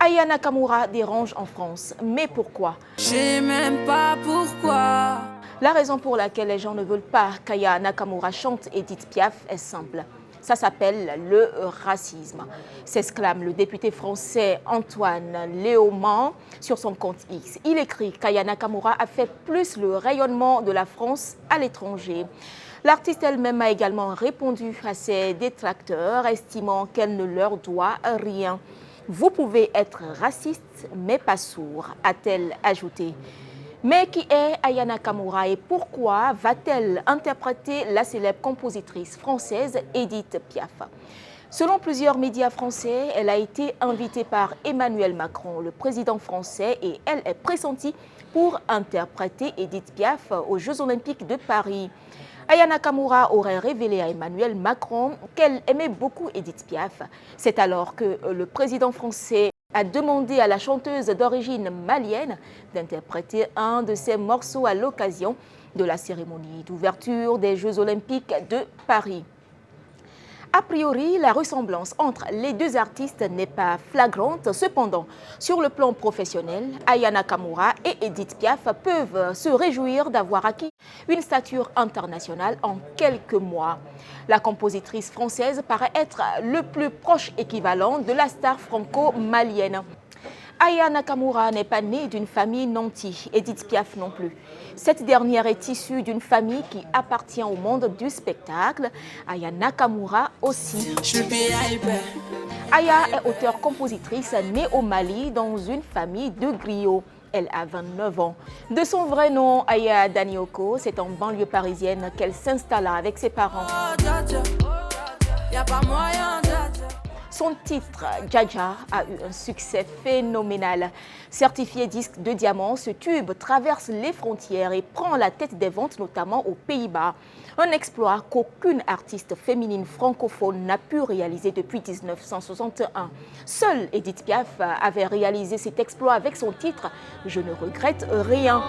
Aya Nakamura dérange en France. Mais pourquoi? Je sais même pas pourquoi. La raison pour laquelle les gens ne veulent pas qu'Aya Nakamura chante Edith Piaf est simple. Ça s'appelle le racisme, s'exclame le député français Antoine Léaumont sur son compte X. Il écrit qu'Aya Nakamura a fait plus le rayonnement de la France à l'étranger. L'artiste elle-même a également répondu à ses détracteurs, estimant qu'elle ne leur doit rien. Vous pouvez être raciste, mais pas sourd, a-t-elle ajouté. Mais qui est Aya Nakamura et pourquoi va-t-elle interpréter la célèbre compositrice française Edith Piaf? Selon plusieurs médias français, elle a été invitée par Emmanuel Macron, le président français, et elle est pressentie pour interpréter Edith Piaf aux Jeux Olympiques de Paris. Aya Nakamura aurait révélé à Emmanuel Macron qu'elle aimait beaucoup Edith Piaf. C'est alors que le président français a demandé à la chanteuse d'origine malienne d'interpréter un de ses morceaux à l'occasion de la cérémonie d'ouverture des Jeux Olympiques de Paris. A priori, la ressemblance entre les deux artistes n'est pas flagrante. Cependant, sur le plan professionnel, Aya Nakamura et Edith Piaf peuvent se réjouir d'avoir acquis une stature internationale en quelques mois. La compositrice française paraît être le plus proche équivalent de la star franco-malienne. Aya Nakamura n'est pas née d'une famille nantie, Edith Piaf non plus. Cette dernière est issue d'une famille qui appartient au monde du spectacle. Aya Nakamura aussi. Aya est auteure-compositrice née au Mali dans une famille de griots. Elle a 29 ans. De son vrai nom, Aya Danioko, c'est en banlieue parisienne qu'elle s'installa avec ses parents. Son titre, Dja, a eu un succès phénoménal. Certifié disque de diamant, ce tube traverse les frontières et prend la tête des ventes, notamment aux Pays-Bas. Un exploit qu'aucune artiste féminine francophone n'a pu réaliser depuis 1961. Seule Edith Piaf avait réalisé cet exploit avec son titre « Je ne regrette rien ».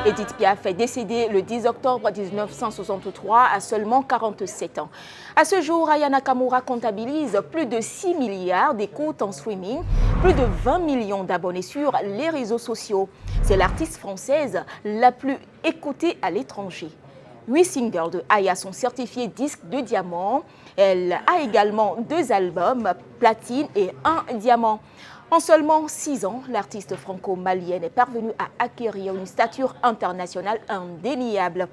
Edith Piaf est décédée le 10 octobre 1963 à seulement 47 ans. À ce jour, Aya Nakamura comptabilise plus de 6 milliards d'écoutes en streaming, plus de 20 millions d'abonnés sur les réseaux sociaux. C'est l'artiste française la plus écoutée à l'étranger. 8 singles de Aya sont certifiés disques de diamant. Elle a également 2 albums, platine et 1 diamant. En seulement 6 ans, l'artiste franco-malienne est parvenue à acquérir une stature internationale indéniable.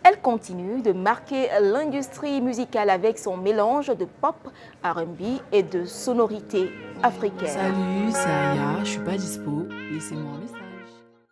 Elle continue de marquer l'industrie musicale avec son mélange de pop, R&B et de sonorités africaines. Salut, c'est Aya, je suis pas dispo. Laissez-moi un message.